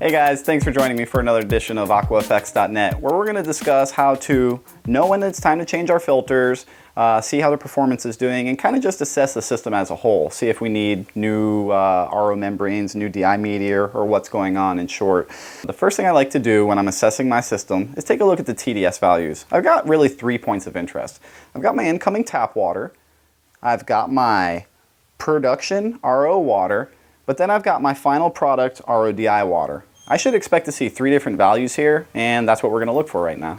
Hey guys, thanks for joining me for another edition of AquaFX.net, where we're going to discuss how to know when it's time to change our filters, see how the performance is doing, and kind of just assess the system as a whole. See if we need new RO membranes, new DI media, or what's going on in short. The first thing I like to do when I'm assessing my system is take a look at the TDS values. I've got really 3 points of interest. I've got my incoming tap water, I've got my production RO water, but then I've got my final product RODI water. I should expect to see 3 different values here, and that's what we're going to look for right now.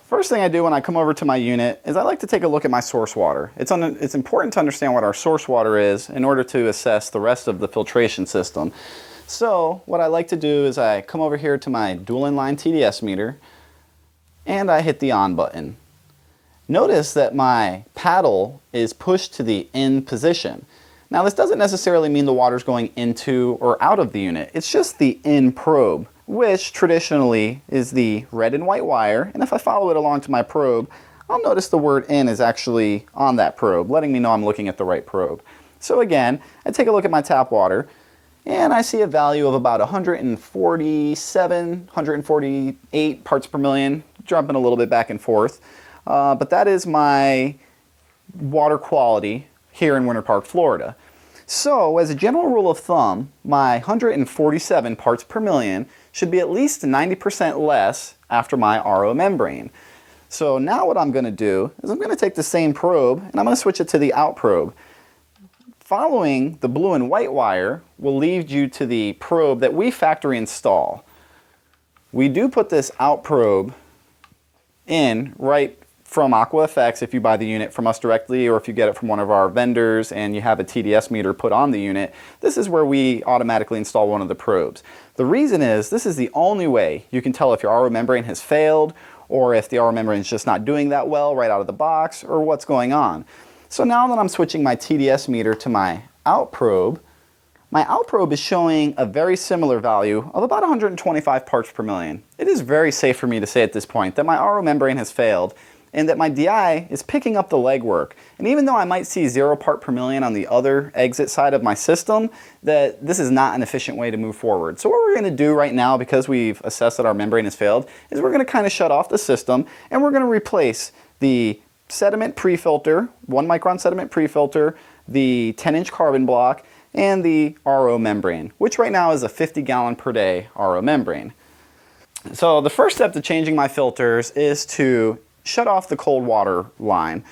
First thing I do when I come over to my unit is I like to take a look at my source water. It's important to understand what our source water is in order to assess the rest of the filtration system. So what I like to do is I come over here to my dual inline TDS meter and I hit the on button. Notice that my paddle is pushed to the in position. Now this doesn't necessarily mean the water's going into or out of the unit. It's just the in probe, which traditionally is the red and white wire. And if I follow it along to my probe, I'll notice the word in is actually on that probe, letting me know I'm looking at the right probe. So again, I take a look at my tap water and I see a value of about 147, 148 parts per million, jumping a little bit back and forth. But that is my water quality here in Winter Park, Florida. So as a general rule of thumb, my 147 parts per million should be at least 90% less after my RO membrane. So now what I'm going to do is I'm going to take the same probe and I'm going to switch it to the out probe. Following the blue and white wire will lead you to the probe that we factory install. We do put this out probe in right from AquaFX if you buy the unit from us directly, or if you get it from one of our vendors and you have a TDS meter put on the unit. This is where we automatically install one of the probes. The reason is this is the only way you can tell if your RO membrane has failed, or if the RO membrane is just not doing that well right out of the box, or what's going on. So now that I'm switching my TDS meter to my out probe is showing a very similar value of about 125 parts per million. It is very safe for me to say at this point that my RO membrane has failed, and that my DI is picking up the legwork. And even though I might see 0 part per million on the other exit side of my system, that this is not an efficient way to move forward. So what we're going to do right now, because we've assessed that our membrane has failed, is we're going to kind of shut off the system and we're going to replace the sediment pre-filter, 1 micron sediment pre-filter, the 10-inch carbon block, and the RO membrane, which right now is a 50 gallon per day RO membrane. So the first step to changing my filters is to shut off the cold water line.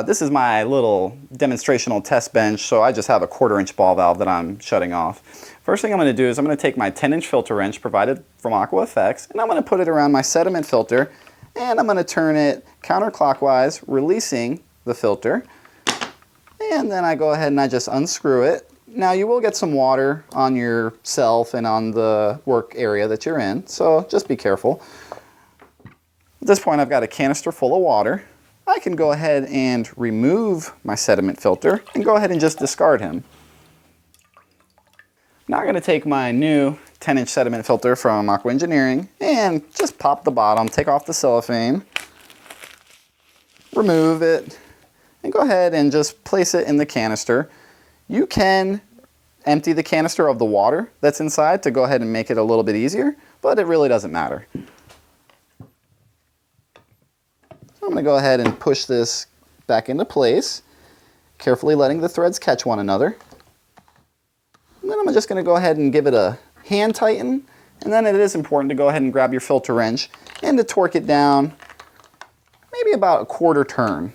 This is my little demonstrational test bench, so I just have a 1/4-inch ball valve that I'm shutting off. First thing I'm going to do is I'm going to take my 10-inch filter wrench provided from AquaFX, and I'm going to put it around my sediment filter, and I'm going to turn it counterclockwise, releasing the filter. And then I go ahead and I just unscrew it. Now you will get some water on yourself and on the work area that you're in, so just be careful. At this point I've got a canister full of water. I can go ahead and remove my sediment filter and go ahead and just discard him. Now I'm going to take my new 10-inch sediment filter from Aqua Engineering and just pop the bottom, take off the cellophane, remove it, and go ahead and just place it in the canister. You can empty the canister of the water that's inside to go ahead and make it a little bit easier, but it really doesn't matter. I'm going to go ahead and push this back into place, carefully letting the threads catch one another. And then I'm just going to go ahead and give it a hand tighten, and then it is important to go ahead and grab your filter wrench and to torque it down maybe about a 1/4 turn.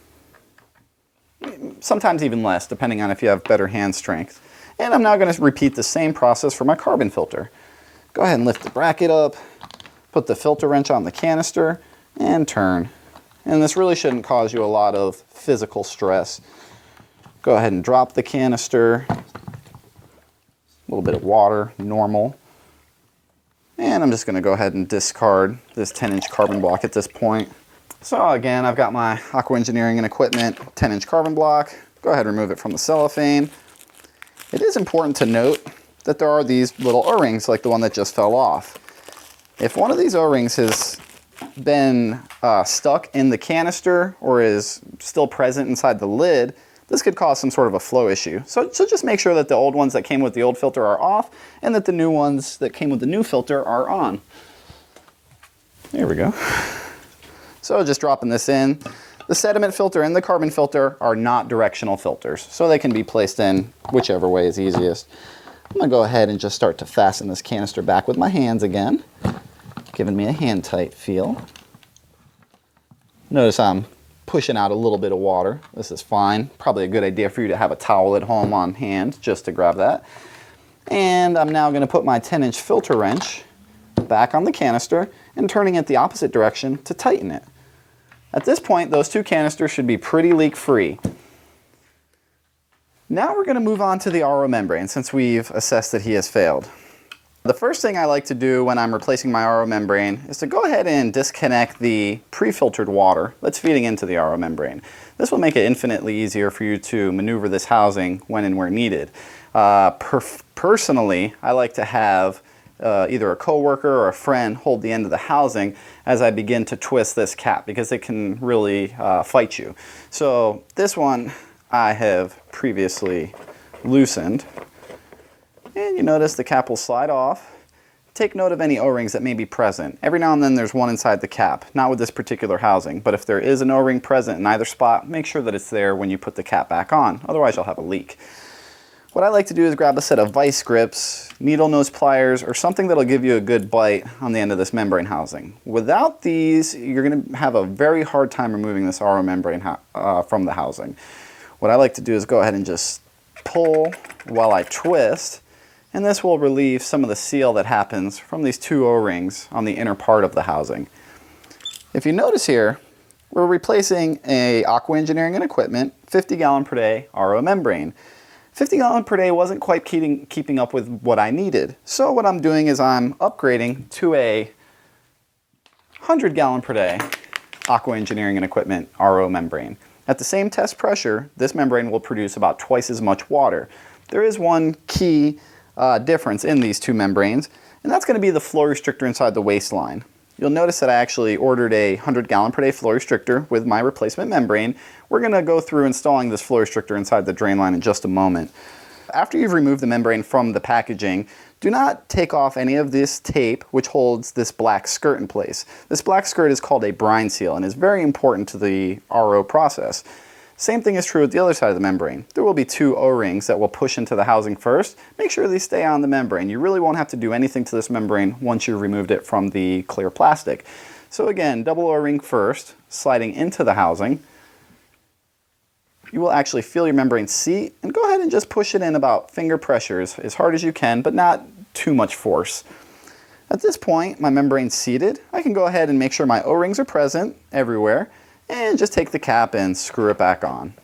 Sometimes even less, depending on if you have better hand strength. And I'm now going to repeat the same process for my carbon filter. Go ahead and lift the bracket up, put the filter wrench on the canister, and turn. And this really shouldn't cause you a lot of physical stress. Go ahead and drop the canister. A little bit of water, normal. And I'm just going to go ahead and discard this 10-inch carbon block at this point. So again, I've got my Aqua Engineering and Equipment 10-inch carbon block. Go ahead and remove it from the cellophane. It is important to note that there are these little O-rings like the one that just fell off. If one of these O-rings has been stuck in the canister or is still present inside the lid, this could cause some sort of a flow issue. So just make sure that the old ones that came with the old filter are off and that the new ones that came with the new filter are on. There we go. So just dropping this in. The sediment filter and the carbon filter are not directional filters, so they can be placed in whichever way is easiest. I'm gonna go ahead and just start to fasten this canister back with my hands again, giving me a hand-tight feel. Notice I'm pushing out a little bit of water. This is fine. Probably a good idea for you to have a towel at home on hand just to grab that. And I'm now gonna put my 10-inch filter wrench back on the canister and turning it the opposite direction to tighten it. At this point, those two canisters should be pretty leak-free. Now we're going to move on to the RO membrane since we've assessed that he has failed. The first thing I like to do when I'm replacing my RO membrane is to go ahead and disconnect the pre-filtered water that's feeding into the RO membrane. This will make it infinitely easier for you to maneuver this housing when and where needed. Personally, I like to have either a coworker or a friend hold the end of the housing as I begin to twist this cap because it can really fight you. So this one I have previously loosened, and you notice the cap will slide off. Take note of any O-rings that may be present. Every now and then there's one inside the cap, not with this particular housing, but if there is an O-ring present in either spot, make sure that it's there when you put the cap back on, otherwise you'll have a leak. What I like to do is grab a set of vice grips, needle nose pliers, or something that'll give you a good bite on the end of this membrane housing. Without these, you're going to have a very hard time removing this RO membrane from the housing. What I like to do is go ahead and just pull while I twist, and this will relieve some of the seal that happens from these two O-rings on the inner part of the housing. If you notice here, we're replacing a Aqua Engineering and Equipment 50 gallon per day RO membrane. 50 gallon per day wasn't quite keeping up with what I needed. So what I'm doing is I'm upgrading to a 100 gallon per day Aqua Engineering and Equipment RO membrane. At the same test pressure, this membrane will produce about twice as much water. There is one key difference in these two membranes, and that's going to be the flow restrictor inside the waistline. You'll notice that I actually ordered a 100 gallon per day flow restrictor with my replacement membrane. We're going to go through installing this flow restrictor inside the drain line in just a moment. After you've removed the membrane from the packaging, do not take off any of this tape which holds this black skirt in place. This black skirt is called a brine seal and is very important to the RO process. Same thing is true with the other side of the membrane. There will be two O-rings that will push into the housing first. Make sure they stay on the membrane. You really won't have to do anything to this membrane once you've removed it from the clear plastic. So again, double O-ring first, sliding into the housing. You will actually feel your membrane seat, and go ahead and just push it in about finger pressures as hard as you can, but not too much force. At this point, my membrane's seated. I can go ahead and make sure my O-rings are present everywhere, and just take the cap and screw it back on.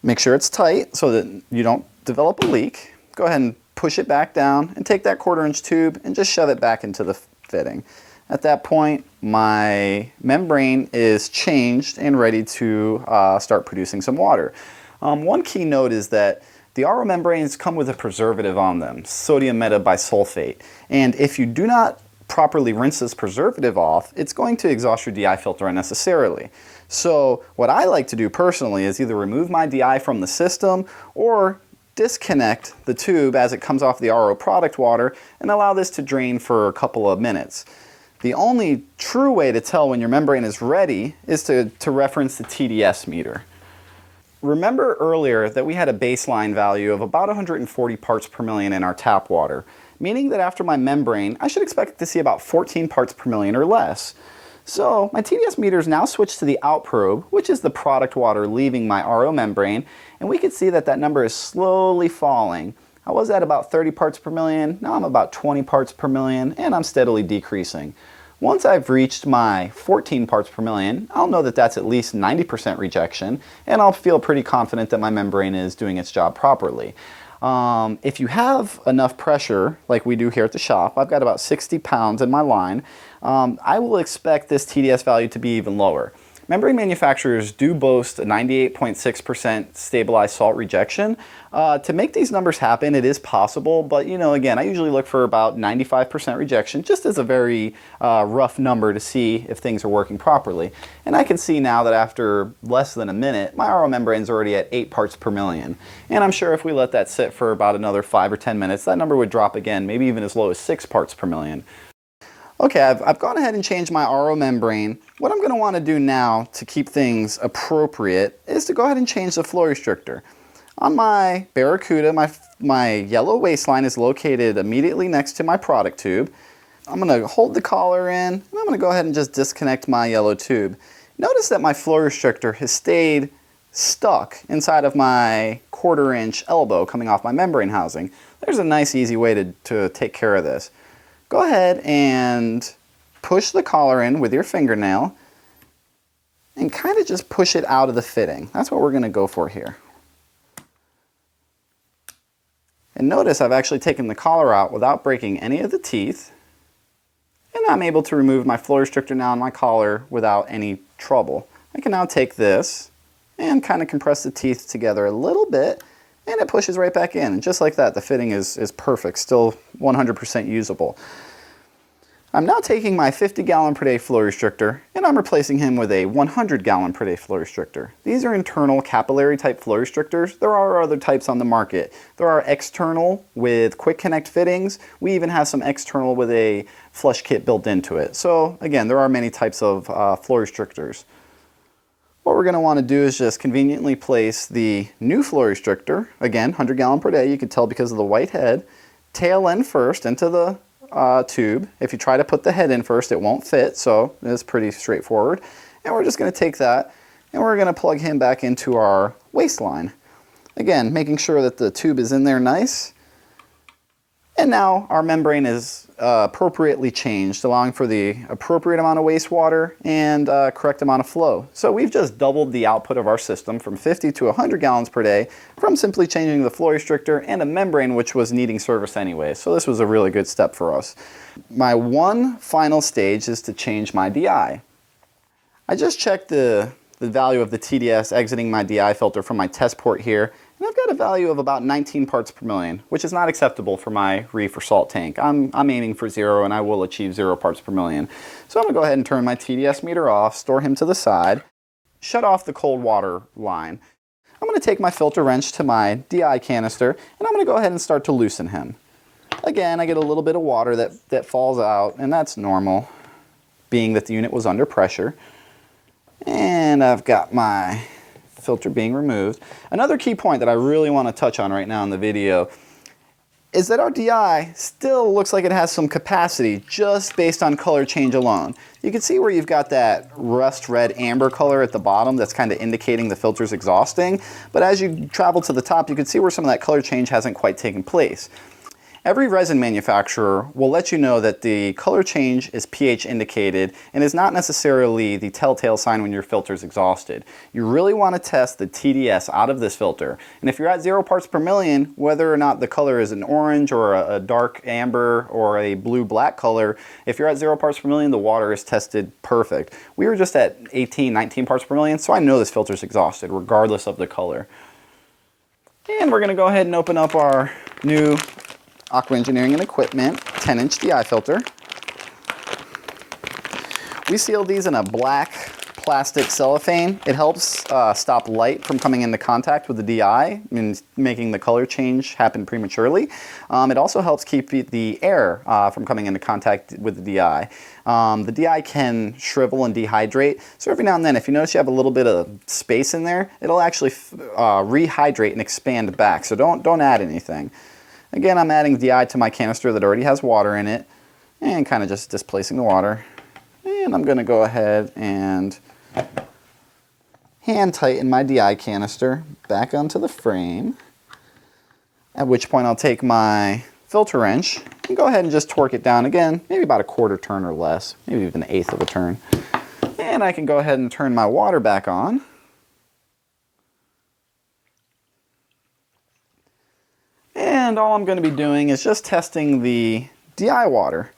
Make sure it's tight so that you don't develop a leak. Go ahead and push it back down and take that 1/4 inch tube and just shove it back into the fitting. At that point, my membrane is changed and ready to start producing some water. One key note is that the RO membranes come with a preservative on them, sodium metabisulfate, and if you do not properly rinse this preservative off, it's going to exhaust your DI filter unnecessarily. So what I like to do personally is either remove my DI from the system or disconnect the tube as it comes off the RO product water and allow this to drain for a couple of minutes. The only true way to tell when your membrane is ready is to reference the TDS meter. Remember earlier that we had a baseline value of about 140 parts per million in our tap water, meaning that after my membrane, I should expect to see about 14 parts per million or less. So my TDS meter is now switched to the out probe, which is the product water leaving my RO membrane, and we can see that that number is slowly falling. I was at about 30 parts per million, now I'm about 20 parts per million, and I'm steadily decreasing. Once I've reached my 14 parts per million, I'll know that that's at least 90% rejection, and I'll feel pretty confident that my membrane is doing its job properly. If you have enough pressure, like we do here at the shop, I've got about 60 pounds in my line, I will expect this TDS value to be even lower. Membrane manufacturers do boast a 98.6% stabilized salt rejection. To make these numbers happen, it is possible, but you know, again, I usually look for about 95% rejection, just as a very rough number to see if things are working properly. And I can see now that after less than a minute, my RO membrane is already at 8 parts per million. And I'm sure if we let that sit for about another 5 or 10 minutes, that number would drop again, maybe even as low as 6 parts per million. Okay, I've gone ahead and changed my RO membrane. What I'm going to want to do now to keep things appropriate is to go ahead and change the flow restrictor. On my Barracuda, my yellow waistline is located immediately next to my product tube. I'm going to hold the collar in, and I'm going to go ahead and just disconnect my yellow tube. Notice that my flow restrictor has stayed stuck inside of my 1/4 inch elbow coming off my membrane housing. There's a nice easy way to take care of this. Go ahead and push the collar in with your fingernail and kind of just push it out of the fitting. That's what we're going to go for here. And notice I've actually taken the collar out without breaking any of the teeth, and I'm able to remove my flow restrictor now on my collar without any trouble. I can now take this and kind of compress the teeth together a little bit, and it pushes right back in. And just like that, the fitting is perfect, still 100% usable. I'm now taking my 50-gallon per day flow restrictor, and I'm replacing him with a 100-gallon per day flow restrictor. These are internal capillary type flow restrictors. There are other types on the market. There are external with quick connect fittings. We even have some external with a flush kit built into it. So again, there are many types of flow restrictors. What we're going to want to do is just conveniently place the new flow restrictor, again 100 gallon per day, you can tell because of the white head, tail end first into the tube. If you try to put the head in first, it won't fit, so it's pretty straightforward. And we're just going to take that and we're going to plug him back into our waistline. Again, making sure that the tube is in there nice. And now our membrane is appropriately changed, allowing for the appropriate amount of wastewater and correct amount of flow. So we've just doubled the output of our system from 50 to 100 gallons per day from simply changing the flow restrictor and a membrane which was needing service anyway. So this was a really good step for us. My one final stage is to change my DI. I just checked the value of the TDS exiting my DI filter from my test port here. And I've got a value of about 19 parts per million, which is not acceptable for my reef or salt tank. I'm aiming for 0, and I will achieve 0 parts per million. So I'm going to go ahead and turn my TDS meter off, store him to the side, shut off the cold water line. I'm going to take my filter wrench to my DI canister, and I'm going to go ahead and start to loosen him. Again, I get a little bit of water that falls out, and that's normal, being that the unit was under pressure. And I've got my filter being removed. Another key point that I really want to touch on right now in the video is that our DI still looks like it has some capacity just based on color change alone. You can see where you've got that rust red amber color at the bottom that's kind of indicating the filter's exhausting, but as you travel to the top you can see where some of that color change hasn't quite taken place. Every resin manufacturer will let you know that the color change is pH indicated and is not necessarily the telltale sign when your filter is exhausted. You really want to test the TDS out of this filter. And if you're at 0 parts per million, whether or not the color is an orange or a dark amber or a blue-black color, if you're at 0 parts per million, the water is tested perfect. We were just at 18, 19 parts per million, so I know this filter is exhausted regardless of the color. And we're going to go ahead and open up our new Aqua Engineering and Equipment 10-inch DI filter. We sealed these in a black plastic cellophane. It helps stop light from coming into contact with the DI and making the color change happen prematurely. It also helps keep the air from coming into contact with the DI. The DI can shrivel and dehydrate, so every now and then if you notice you have a little bit of space in there, it'll actually rehydrate and expand back, so don't add anything. Again, I'm adding DI to my canister that already has water in it and kind of just displacing the water. And I'm going to go ahead and hand tighten my DI canister back onto the frame, at which point I'll take my filter wrench and go ahead and just torque it down again, maybe about a 1/4 turn or less, maybe even 1/8 of a turn. And I can go ahead and turn my water back on. And all I'm going to be doing is just testing the DI water.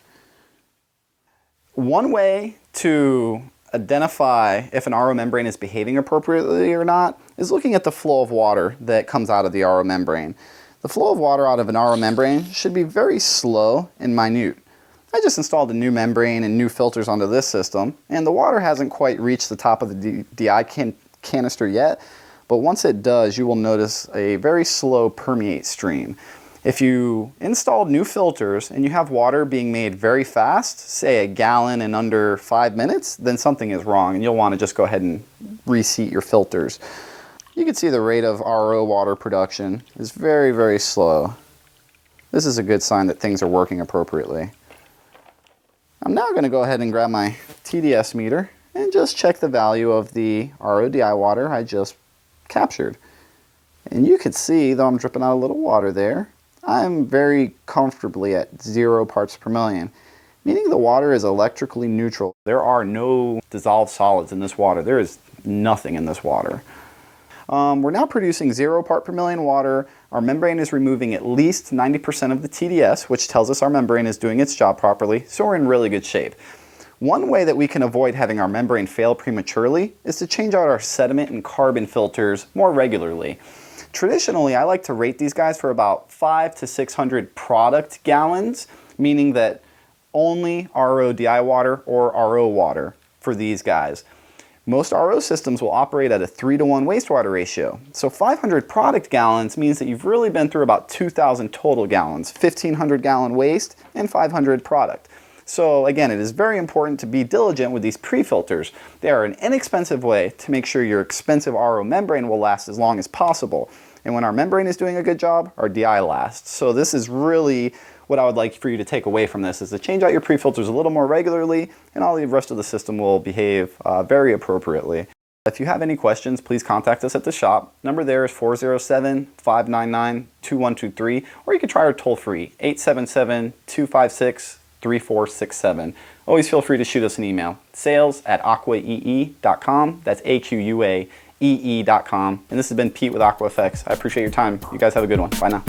One way to identify if an RO membrane is behaving appropriately or not is looking at the flow of water that comes out of the RO membrane. The flow of water out of an RO membrane should be very slow and minute. I just installed a new membrane and new filters onto this system, and the water hasn't quite reached the top of the DI canister yet, but once it does, you will notice a very slow permeate stream. If you installed new filters and you have water being made very fast, say a gallon in under 5 minutes, then something is wrong and you'll want to just go ahead and reseat your filters. You can see the rate of RO water production is very, very slow. This is a good sign that things are working appropriately. I'm now going to go ahead and grab my TDS meter and just check the value of the RODI water I just captured. And you can see, though I'm dripping out a little water there, I'm very comfortably at 0 parts per million, meaning the water is electrically neutral. There are no dissolved solids in this water. There is nothing in this water. We're now producing 0 part per million water. Our membrane is removing at least 90% of the TDS, which tells us our membrane is doing its job properly, so we're in really good shape. One way that we can avoid having our membrane fail prematurely is to change out our sediment and carbon filters more regularly. Traditionally, I like to rate these guys for about 500 to 600 product gallons, meaning that only RODI water or RO water for these guys. Most RO systems will operate at a 3:1 wastewater ratio. So 500 product gallons means that you've really been through about 2,000 total gallons, 1,500 gallon waste and 500 product. So again, it is very important to be diligent with these pre-filters. They are an inexpensive way to make sure your expensive RO membrane will last as long as possible. And when our membrane is doing a good job, our DI lasts. So this is really what I would like for you to take away from this, is to change out your pre-filters a little more regularly, and all the rest of the system will behave very appropriately. If you have any questions, please contact us at the shop. Number there is 407-599-2123, or you can try our toll-free 877-256-3467. Always feel free to shoot us an email. sales@aquaee.com. That's AQUAEE.com. And this has been Pete with AquaFX. I appreciate your time. You guys have a good one. Bye now.